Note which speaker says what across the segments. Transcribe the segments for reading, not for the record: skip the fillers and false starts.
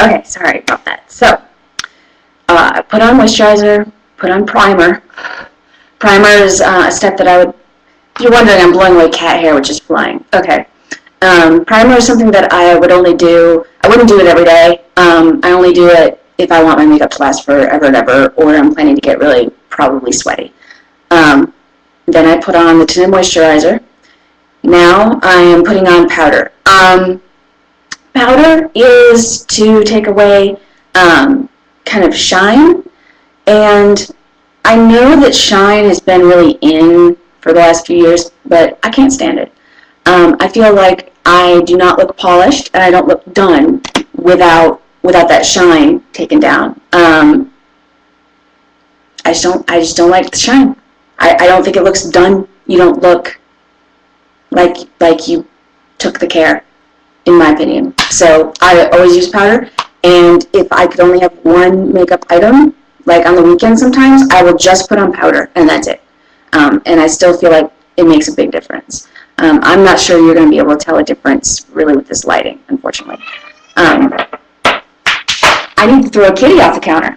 Speaker 1: Okay, sorry about that. So, I put on moisturizer, put on primer. Primer is a step that I would, if you're wondering, I'm blowing away cat hair, which is flying. Okay. Primer is something that I would only do, I wouldn't do it every day. I only do it if I want my makeup to last forever and ever, or I'm planning to get really probably sweaty. Then I put on the tinted moisturizer. Now I am putting on powder. Powder is to take away kind of shine, and I know that shine has been really in for the last few years, but I can't stand it. I feel like I do not look polished, and I don't look done without that shine taken down. I just don't like the shine. I don't think it looks done. You don't look like you took the care, in my opinion. So I always use powder, and if I could only have one makeup item, like on the weekend sometimes, I will just put on powder, and that's it. And I still feel like it makes a big difference. I'm not sure you're going to be able to tell a difference really with this lighting, unfortunately. I need to throw a kitty off the counter.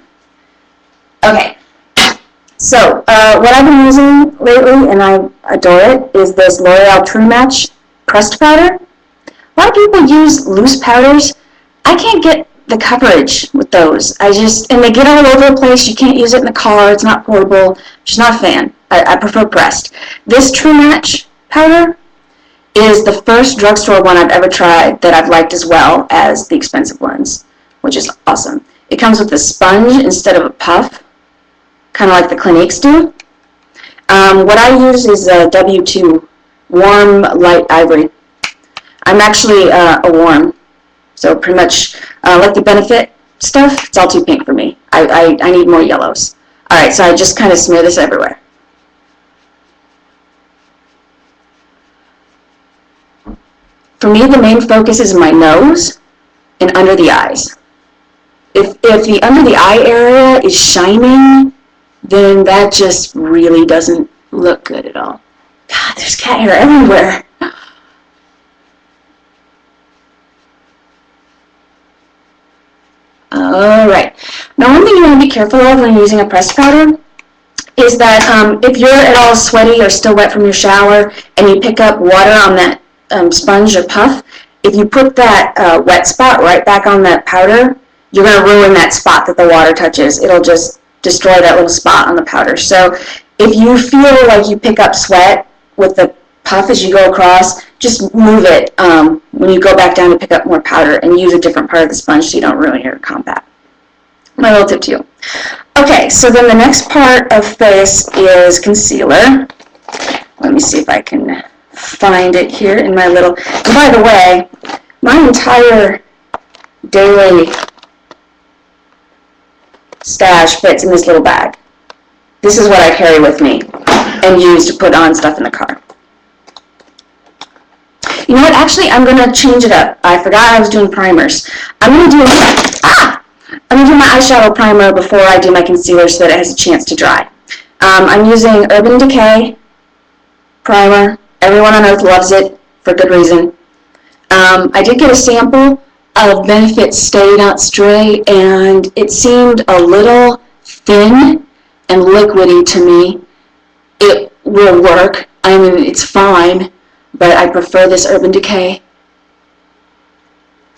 Speaker 1: Okay. So, what I've been using lately, and I adore it, is this L'Oreal True Match pressed powder. A lot of people use loose powders. I can't get the coverage with those. And they get all over the place. You can't use it in the car. It's not portable. Just not a fan. I prefer pressed. This True Match powder is the first drugstore one I've ever tried that I've liked as well as the expensive ones, which is awesome. It comes with a sponge instead of a puff, kind of like the Cliniques do. What I use is a W2, Warm Light Ivory. I'm actually a warm, so pretty much like the Benefit stuff, it's all too pink for me. I need more yellows. All right, so I just kind of smear this everywhere. For me, the main focus is my nose and under the eyes. If the under the eye area is shining, then that just really doesn't look good at all. God, there's cat hair everywhere. Alright, now one thing you want to be careful of when using a pressed powder is that if you're at all sweaty or still wet from your shower and you pick up water on that sponge or puff, if you put that wet spot right back on that powder, you're going to ruin that spot that the water touches. It'll just destroy that little spot on the powder. So if you feel like you pick up sweat with the puff as you go across, just move it when you go back down to pick up more powder and use a different part of the sponge so you don't ruin your compact. My little tip to you. Okay, so then the next part of face is concealer. Let me see if I can find it here in my little, and by the way, my entire daily stash fits in this little bag. This is what I carry with me and use to put on stuff in the car. You know what, actually I'm going to change it up. I forgot I was doing primers. I'm going to do my eyeshadow primer before I do my concealer so that it has a chance to dry. I'm using Urban Decay primer. Everyone on earth loves it for good reason. I did get a sample of Benefit Stay Not Stray, and it seemed a little thin and liquidy to me. It will work. I mean, it's fine, but I prefer this Urban Decay.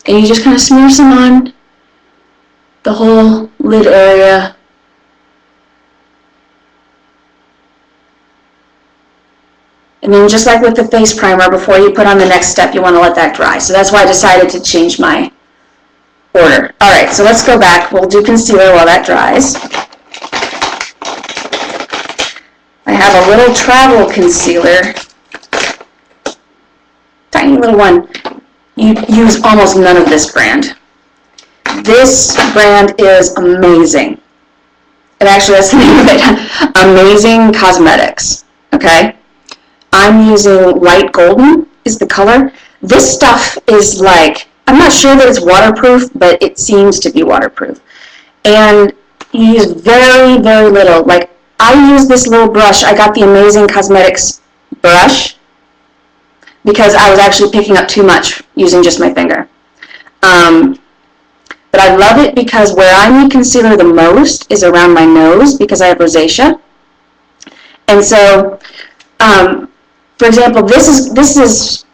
Speaker 1: And you just kind of smear some on the whole lid area. And then just like with the face primer, before you put on the next step, you want to let that dry. So that's why I decided to change my order. All right, so let's go back. We'll do concealer while that dries. I have a little travel concealer. Tiny little one. You use almost none of this brand. This brand is amazing. And actually, that's the name of it. Amazing Cosmetics. Okay? I'm using light golden is the color. This stuff is like, I'm not sure that it's waterproof, but it seems to be waterproof. And you use very, very little. Like, I use this little brush. I got the Amazing Cosmetics brush because I was actually picking up too much using just my finger. But I love it because where I need concealer the most is around my nose because I have rosacea. And so, for example, this is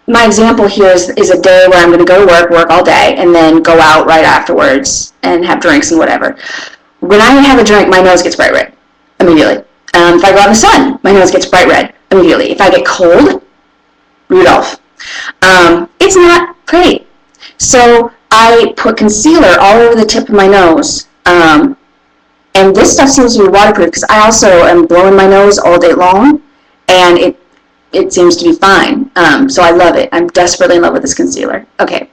Speaker 1: my example here is a day where I'm going to go to work all day, and then go out right afterwards and have drinks and whatever. When I have a drink, my nose gets bright red immediately. If I go out in the sun, my nose gets bright red immediately. If I get cold, Rudolph. It's not pretty. So I put concealer all over the tip of my nose. And this stuff seems to be waterproof because I also am blowing my nose all day long, and it seems to be fine. So I love it. I'm desperately in love with this concealer. Okay,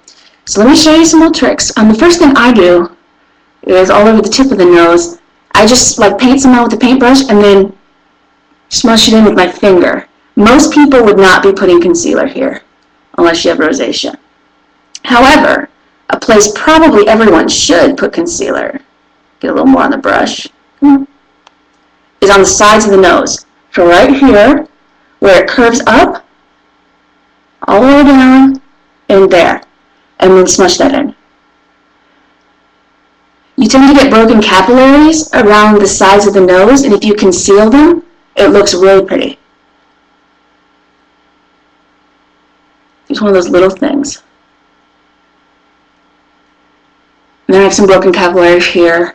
Speaker 1: so let me show you some little tricks. The first thing I do is all over the tip of the nose. I just like paint some out with a paintbrush and then smush it in with my finger. Most people would not be putting concealer here unless you have rosacea. However, a place probably everyone should put concealer, get a little more on the brush, is on the sides of the nose. So right here, where it curves up, all the way down, and there. And then smush that in. You tend to get broken capillaries around the sides of the nose, and if you conceal them, it looks really pretty. It's one of those little things. And then I have some broken capillaries here.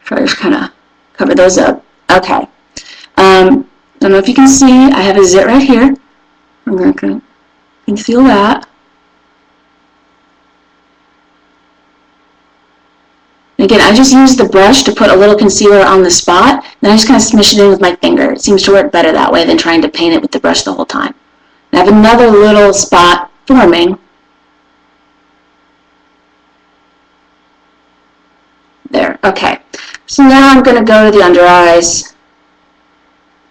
Speaker 1: So I just kind of cover those up. Okay. I don't know if you can see, I have a zit right here. I'm going to conceal that. And again, I just use the brush to put a little concealer on the spot, then I just kind of smush it in with my finger. It seems to work better that way than trying to paint it with the brush the whole time. And I have another little spot forming. There, okay. So now I'm going to go to the under eyes.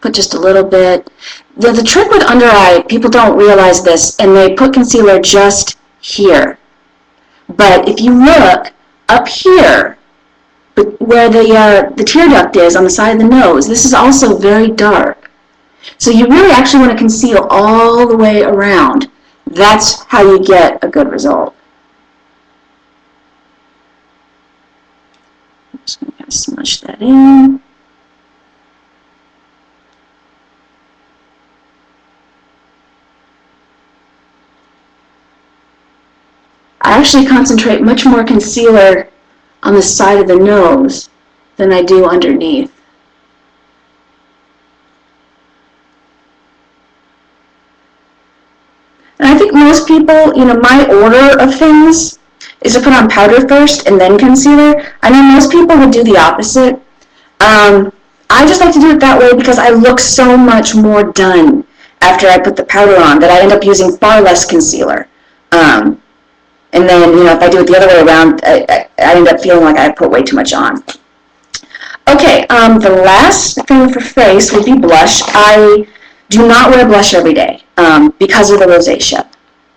Speaker 1: Put just a little bit. The trick with under eye, people don't realize this, and they put concealer just here. But if you look up here, where the tear duct is on the side of the nose, this is also very dark. So you really actually want to conceal all the way around. That's how you get a good result. I'm just going to kind of smush that in. I actually concentrate much more concealer on the side of the nose than I do underneath. And I think most people, my order of things is to put on powder first and then concealer. I know most people would do the opposite. I just like to do it that way because I look so much more done after I put the powder on that I end up using far less concealer. And then, if I do it the other way around, I end up feeling like I put way too much on. Okay, the last thing for face would be blush. I do not wear blush every day because of the rosacea.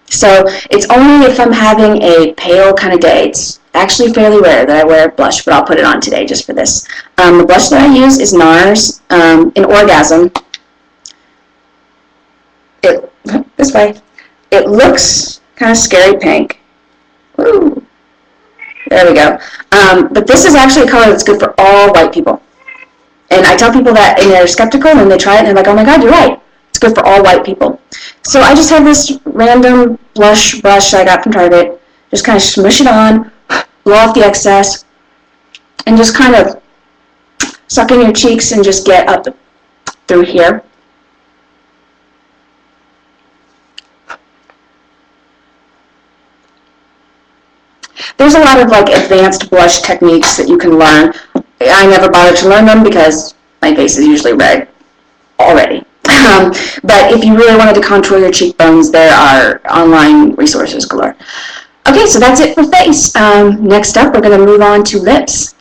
Speaker 1: So it's only if I'm having a pale kind of day. It's actually fairly rare that I wear blush, but I'll put it on today just for this. The blush that I use is NARS in Orgasm. This way. It looks kind of scary pink. Ooh. There we go. But this is actually a color that's good for all white people. And I tell people that, and they're skeptical, and they try it, and they're like, oh my God, you're right. It's good for all white people. So I just have this random blush brush I got from Target. Just kind of smush it on, blow off the excess, and just kind of suck in your cheeks and just get up through here. There's a lot of advanced blush techniques that you can learn. I never bothered to learn them because my face is usually red already. But if you really wanted to contour your cheekbones, there are online resources galore. Okay, so that's it for face. Next up, we're going to move on to lips.